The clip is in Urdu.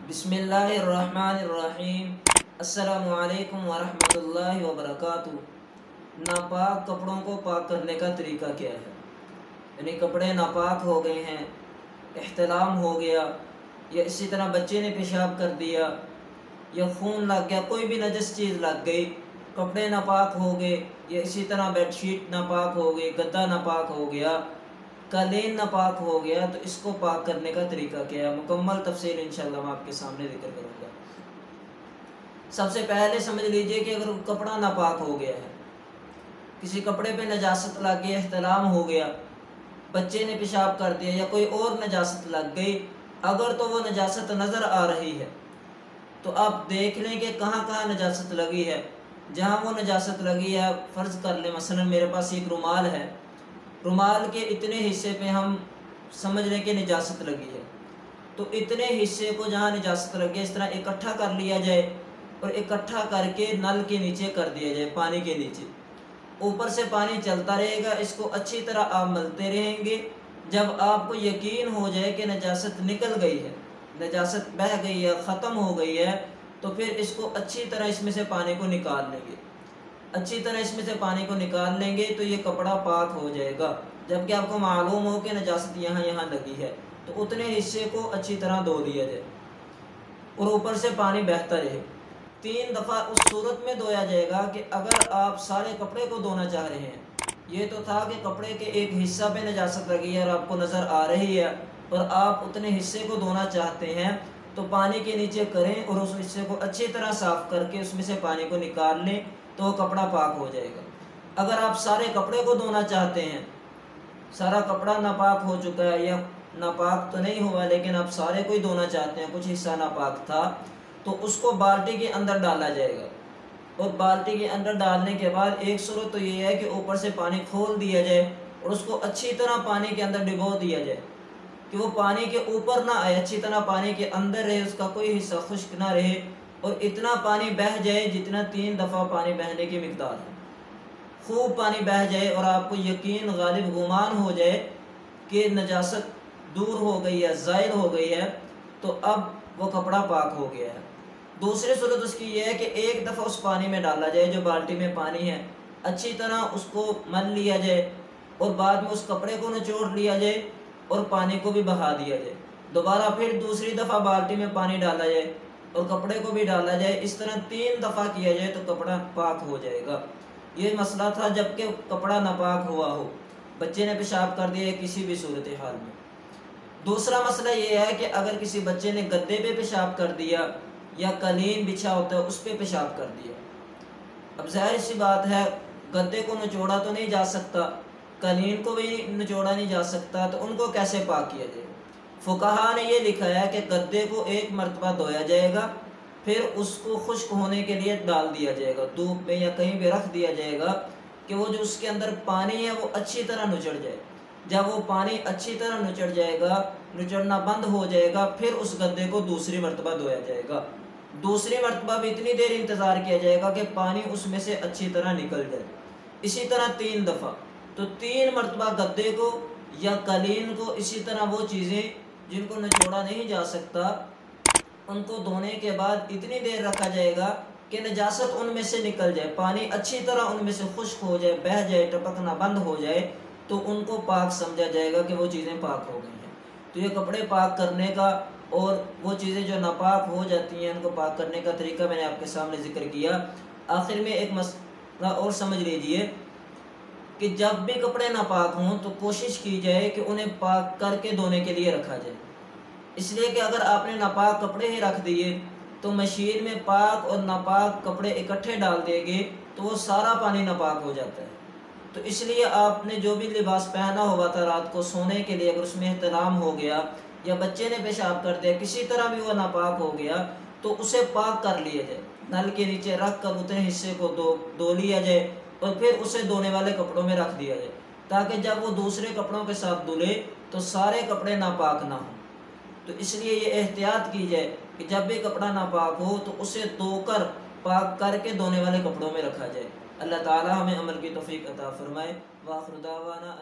بسم اللہ الرحمن الرحیم۔ السلام علیکم ورحمۃ اللہ وبرکاتہ۔ ناپاک کپڑوں کو پاک کرنے کا طریقہ کیا ہے؟ یعنی کپڑے ناپاک ہو گئے ہیں، احتلام ہو گیا، یا اسی طرح بچے نے پیشاب کر دیا، یا خون لگ گیا، کوئی بھی نجس چیز لگ گئی، کپڑے ناپاک ہو گئے، یا اسی طرح بیڈ شیٹ ناپاک ہو گئی، گدا ناپاک ہو گیا، قالین ناپاک ہو گیا، تو اس کو پاک کرنے کا طریقہ کیا ہے؟ مکمل تفصیل انشاءاللہ میں آپ کے سامنے ذکر کروں گا۔ سب سے پہلے سمجھ لیجئے کہ اگر کپڑا ناپاک ہو گیا ہے، کسی کپڑے پہ نجاست لگ گئی، احتلام ہو گیا، بچے نے پیشاب کر دیا یا کوئی اور نجاست لگ گئی، اگر تو وہ نجاست نظر آ رہی ہے تو آپ دیکھ لیں کہ کہاں کہاں نجاست لگی ہے۔ جہاں وہ نجاست لگی ہے، فرض کر لیں مثلا میرے پاس ایک رومال ہے، رومال کے اتنے حصے پہ ہم سمجھ لیں کہ نجاست لگی ہے، تو اتنے حصے کو جہاں نجاست لگی ہے اس طرح اکٹھا کر لیا جائے، اور اکٹھا کر کے نل کے نیچے کر دیا جائے، پانی کے نیچے اوپر سے پانی چلتا رہے گا، اس کو اچھی طرح آپ ملتے رہیں گے۔ جب آپ کو یقین ہو جائے کہ نجاست نکل گئی ہے، نجاست بہہ گئی ہے، ختم ہو گئی ہے، تو پھر اس کو اچھی طرح اس میں سے پانی کو نکال لیں گے، اچھی طرح اس میں سے پانی کو نکال لیں گے تو یہ کپڑا پاک ہو جائے گا۔ جبکہ آپ کو معلوم ہو کہ نجاست یہاں لگی ہے تو اتنے حصے کو اچھی طرح دھو لیا جائے اور اوپر سے پانی بہتا رہے۔ 3 دفعہ اس صورت میں دھویا جائے گا کہ اگر آپ سارے کپڑے کو دھونا چاہ رہے ہیں، یہ تو تھا کہ کپڑے کے ایک حصہ پہ نجاست لگی ہے اور آپ کو نظر آ رہی ہے اور آپ اتنے حصے کو دھونا چاہتے ہیں، تو پانی کے نیچے کریں اور اس حصے کو اچھی طرح صاف کر کے اس میں سے پانی کو نکال لیں تو وہ کپڑا پاک ہو جائے گا۔ اگر آپ سارے کپڑے کو دھونا چاہتے ہیں، سارا کپڑا ناپاک ہو چکا ہے یا ناپاک تو نہیں ہوا لیکن آپ سارے کو ہی دھونا چاہتے ہیں، کچھ حصہ ناپاک تھا، تو اس کو بالٹی کے اندر ڈالا جائے گا، اور بالٹی کے اندر ڈالنے کے بعد ایک صورت تو یہ ہے کہ اوپر سے پانی کھول دیا جائے اور اس کو اچھی طرح پانی کے اندر ڈبو دیا جائے کہ وہ پانی کے اوپر نہ آئے، اچھی طرح پانی کے اندر رہے، اس کا کوئی حصہ خشک نہ رہے، اور اتنا پانی بہہ جائے جتنا 3 دفعہ پانی بہنے کی مقدار ہے، خوب پانی بہہ جائے اور آپ کو یقین غالب گمان ہو جائے کہ نجاست دور ہو گئی ہے، زائل ہو گئی ہے، تو اب وہ کپڑا پاک ہو گیا ہے۔ دوسری صورت اس کی یہ ہے کہ ایک دفعہ اس پانی میں ڈالا جائے، جو بالٹی میں پانی ہے، اچھی طرح اس کو مل لیا جائے اور بعد میں اس کپڑے کو نچوڑ لیا جائے اور پانی کو بھی بہا دیا جائے، دوبارہ پھر دوسری دفعہ بالٹی میں پانی ڈالا جائے اور کپڑے کو بھی ڈالا جائے، اس طرح 3 دفعہ کیا جائے تو کپڑا پاک ہو جائے گا۔ یہ مسئلہ تھا جبکہ کپڑا ناپاک ہوا ہو، بچے نے پیشاب کر دیا کسی بھی صورتحال میں۔ دوسرا مسئلہ یہ ہے کہ اگر کسی بچے نے گدے پہ پیشاب کر دیا یا قالین بچھا ہوتا ہے اس پہ پیشاب کر دیا، اب ظاہر سی بات ہے گدے کو نچوڑا تو نہیں جا سکتا، قالین کو بھی نچوڑا نہیں جا سکتا، تو ان کو کیسے پاک کیا جائے؟ فقہا نے یہ لکھا ہے کہ گدے کو ایک مرتبہ دھویا جائے گا، پھر اس کو خشک ہونے کے لیے ڈال دیا جائے گا، دھوپ میں یا کہیں بھی رکھ دیا جائے گا کہ وہ جو اس کے اندر پانی ہے وہ اچھی طرح نچڑ جائے۔ جب وہ پانی اچھی طرح نچڑ جائے گا، نچڑنا بند ہو جائے گا، پھر اس گدے کو دوسری مرتبہ دھویا جائے گا۔ دوسری مرتبہ بھی اتنی دیر انتظار کیا جائے گا کہ پانی اس میں سے اچھی طرح نکل جائے، اسی طرح 3 دفعہ، تو 3 مرتبہ گدے کو یا قالین کو، اسی طرح وہ چیزیں جن کو نچوڑا نہیں جا سکتا ان کو دھونے کے بعد اتنی دیر رکھا جائے گا کہ نجاست ان میں سے نکل جائے، پانی اچھی طرح ان میں سے خشک ہو جائے، بہہ جائے، ٹپکنا بند ہو جائے، تو ان کو پاک سمجھا جائے گا کہ وہ چیزیں پاک ہو گئی ہیں۔ تو یہ کپڑے پاک کرنے کا اور وہ چیزیں جو ناپاک ہو جاتی ہیں ان کو پاک کرنے کا طریقہ میں نے آپ کے سامنے ذکر کیا۔ آخر میں ایک مسئلہ اور سمجھ لیجئے کہ جب بھی کپڑے ناپاک ہوں تو کوشش کی جائے کہ انہیں پاک کر کے دھونے کے لیے رکھا جائے، اس لیے کہ اگر آپ نے ناپاک کپڑے ہی رکھ دیے تو مشین میں پاک اور ناپاک کپڑے اکٹھے ڈال دے گے تو وہ سارا پانی ناپاک ہو جاتا ہے۔ تو اس لیے آپ نے جو بھی لباس پہنا ہوا تھا رات کو سونے کے لیے، اگر اس میں احتلام ہو گیا یا بچے نے پیشاب کر دیا، کسی طرح بھی وہ ناپاک ہو گیا، تو اسے پاک کر لیا جائے، نل کے نیچے رکھ کر اتنے حصے کو دھو لیا جائے اور پھر اسے دھونے والے کپڑوں میں رکھ دیا جائے، تاکہ جب وہ دوسرے کپڑوں کے ساتھ دھلے تو سارے کپڑے ناپاک نہ ہوں۔ تو اس لیے یہ احتیاط کی جائے کہ جب بھی کپڑا ناپاک ہو تو اسے دھو کر پاک کر کے دھونے والے کپڑوں میں رکھا جائے۔ اللہ تعالی ہمیں عمل کی توفیق عطا فرمائے۔ وآخر دعوانا